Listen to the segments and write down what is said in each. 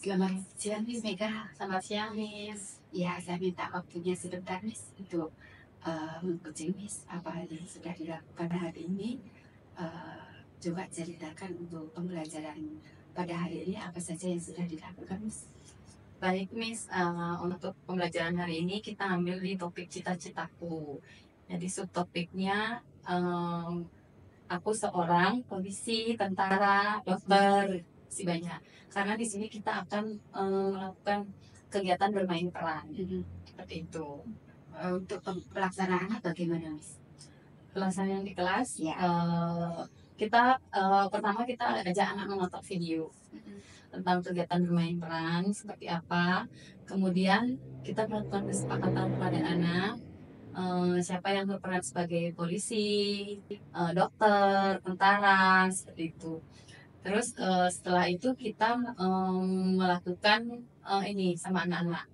Selamat siang Miss Mega. Selamat siang, Miss. Ya, saya minta waktunya sebentar Miss untuk mengkucing Miss apa yang sudah dilakukan hari ini. Coba ceritakan untuk pembelajaran pada hari ini apa saja yang sudah dilakukan Miss. Baik, Miss. Untuk pembelajaran hari ini kita ambil di topik cita-citaku. Jadi subtopiknya aku seorang polisi, tentara, dokter, si banyak. Karena di sini kita akan melakukan kegiatan bermain peran. Seperti itu. Untuk pelaksanaannya bagaimana Miss? Pelaksanaan di kelas, Ya. kita pertama kita ajak anak menonton video tentang kegiatan bermain peran seperti apa. Kemudian kita melakukan kesepakatan kepada anak siapa yang berperan sebagai polisi, dokter, tentara, seperti itu. Terus setelah itu kita melakukan ini sama anak-anak,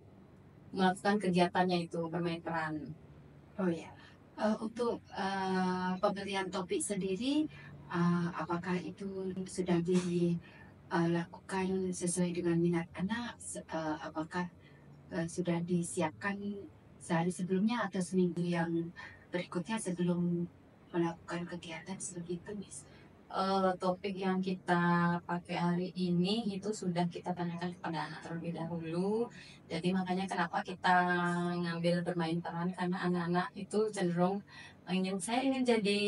melakukan kegiatannya itu bermain peran. Oh ya. Untuk pemberian topik sendiri, apakah itu sudah dilakukan sesuai dengan minat anak? Apakah sudah disiapkan sehari sebelumnya atau seminggu yang berikutnya sebelum melakukan kegiatan seperti itu, Miss? Topik yang kita pakai hari ini itu sudah kita tanyakan kepada anak terlebih dahulu. Jadi makanya kenapa kita ngambil bermain peran, karena anak-anak itu cenderung saya ingin jadi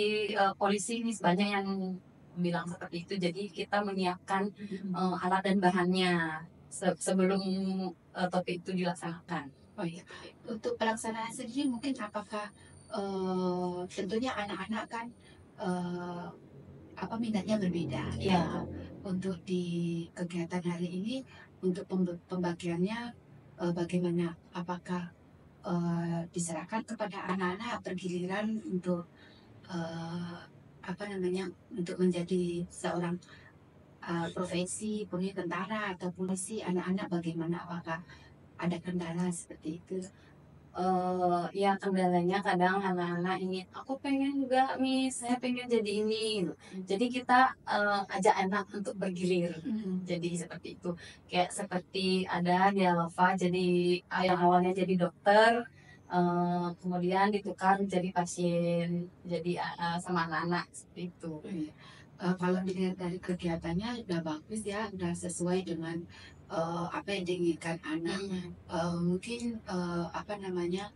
polisi ini, banyak yang bilang seperti itu. Jadi kita menyiapkan alat dan bahannya sebelum topik itu dilaksanakan. Oh iya, untuk pelaksanaan sendiri mungkin apakah tentunya anak-anak kan eh, apa minatnya berbeda. Ya, Untuk di kegiatan hari ini untuk pembagiannya bagaimana? Apakah diserahkan kepada anak-anak bergiliran untuk eh, apa namanya untuk menjadi seorang profesi punya tentara atau polisi anak-anak bagaimana? Apakah ada kendala seperti itu? ya kendalanya kadang anak-anak ingin, aku pengen juga Miss, saya pengen jadi ini gitu. Jadi kita ajak anak untuk bergilir. Jadi seperti itu. Kayak seperti ada dia Lova, jadi yang awalnya jadi dokter, kemudian ditukar jadi pasien, jadi sama anak-anak seperti itu. Iya. Kalau dilihat dari kegiatannya udah bagus ya, udah sesuai dengan apa yang diinginkan anak. Mungkin apa namanya,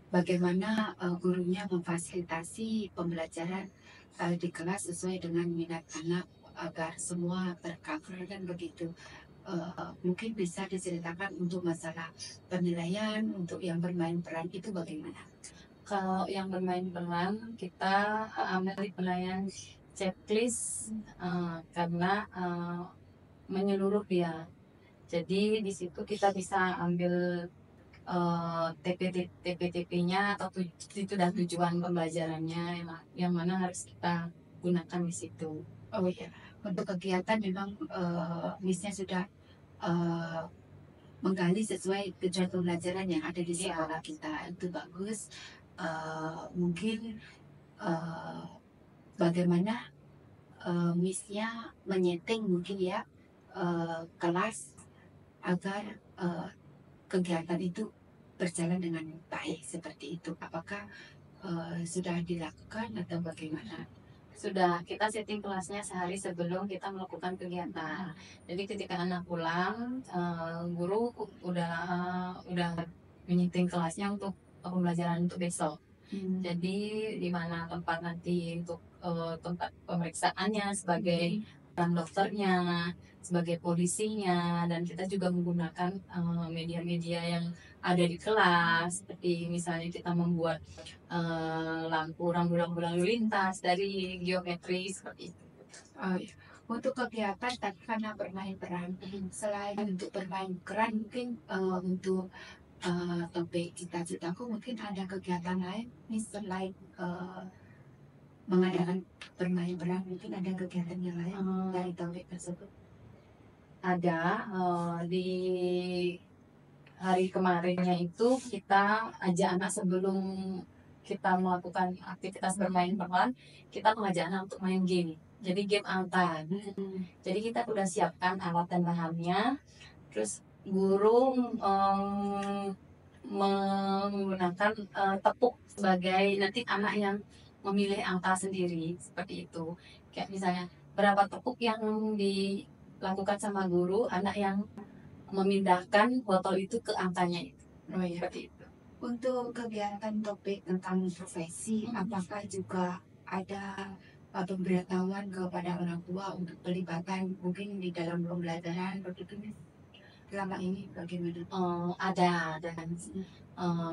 bagaimana gurunya memfasilitasi pembelajaran di kelas sesuai dengan minat anak agar semua tercover kan begitu. Mungkin bisa diceritakan untuk masalah penilaian untuk yang bermain peran itu bagaimana? Kalau yang bermain peran, kita ambil di penilaian checklist karena menyeluruh dia. Jadi di situ kita bisa ambil TP-TP-nya atau itu dan tujuan pembelajarannya yang mana harus kita gunakan di situ. Oh iya, untuk kegiatan memang Missnya sudah eh, menggali sesuai tujuan pembelajaran yang ada di Ya, sekolah kita itu bagus. Mungkin eh, bagaimana Missnya menyeting mungkin ya kelas agar eh, kegiatan itu berjalan dengan baik seperti itu. Apakah sudah dilakukan atau bagaimana? sudah kita setting kelasnya sehari sebelum kita melakukan kegiatan. Jadi ketika anak pulang, guru udah menyeting kelasnya untuk pembelajaran untuk besok. Jadi di mana tempat nanti untuk tempat pemeriksaannya sebagai orang dokternya, sebagai polisinya, dan kita juga menggunakan media-media yang ada di kelas, seperti misalnya kita membuat lampu rambu-rambu lalu lintas dari geometri seperti itu. Iya. Untuk kegiatan tadi karena bermain peran, selain untuk bermain peran mungkin untuk topik cita-citaku mungkin ada kegiatan lain nih selain mengadakan bermain peran mungkin ada kegiatan yang lain dari topik tersebut. Ada di hari kemarinnya itu kita ajak anak sebelum kita melakukan aktivitas bermain peran, kita mengajak anak untuk main game. Jadi game angka. Jadi kita sudah siapkan alat dan bahannya. Terus guru menggunakan tepuk sebagai nanti anak yang memilih angka sendiri seperti itu. Kayak misalnya berapa tepuk yang dilakukan sama guru, anak yang memindahkan botol itu ke angkanya itu. Oh ya. Seperti itu. Untuk kegiatan topik tentang profesi, apakah juga ada pemberitahuan kepada orang tua untuk pelibatan mungkin di dalam pembelajaran begitu Miss? Selama ini bagaimana? Ada kan.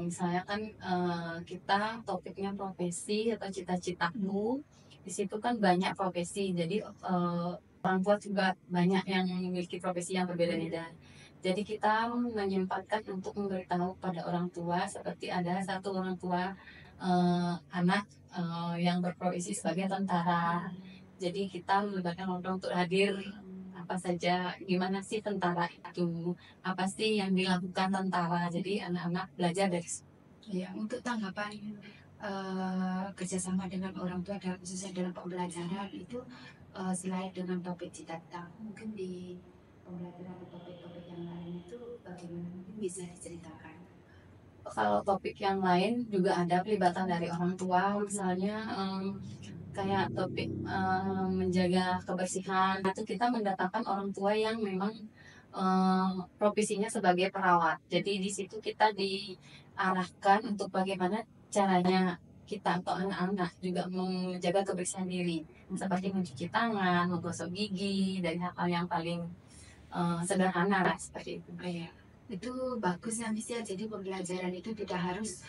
Misalnya kan kita topiknya profesi atau cita-citaku, di situ kan banyak profesi, jadi orang tua juga banyak yang memiliki profesi yang berbeda-beda. Jadi kita menyempatkan untuk memberitahu pada orang tua, seperti ada satu orang tua anak yang berprofesi sebagai tentara. Jadi kita melibatkan orang tua untuk hadir, apa saja, gimana sih tentara itu, apa sih yang dilakukan tentara. Jadi anak-anak belajar dari situ. Ya, untuk tanggapan kerjasama dengan orang tua dalam khususnya dalam pembelajaran itu selain dengan topik cita-cita, mungkin di pembelajaran topik-topik yang lain itu bagaimana mungkin bisa diceritakan? Kalau topik yang lain juga ada pelibatan dari orang tua, misalnya kayak topik menjaga kebersihan, itu kita mendatangkan orang tua yang memang profesinya sebagai perawat. Jadi di situ kita diarahkan untuk bagaimana caranya kita atau anak-anak juga menjaga kebersihan diri, seperti mencuci tangan, menggosok gigi, dari hal-hal yang paling sederhana lah seperti itu. Oh, ya. Itu bagus ya Miss ya, jadi pembelajaran itu tidak harus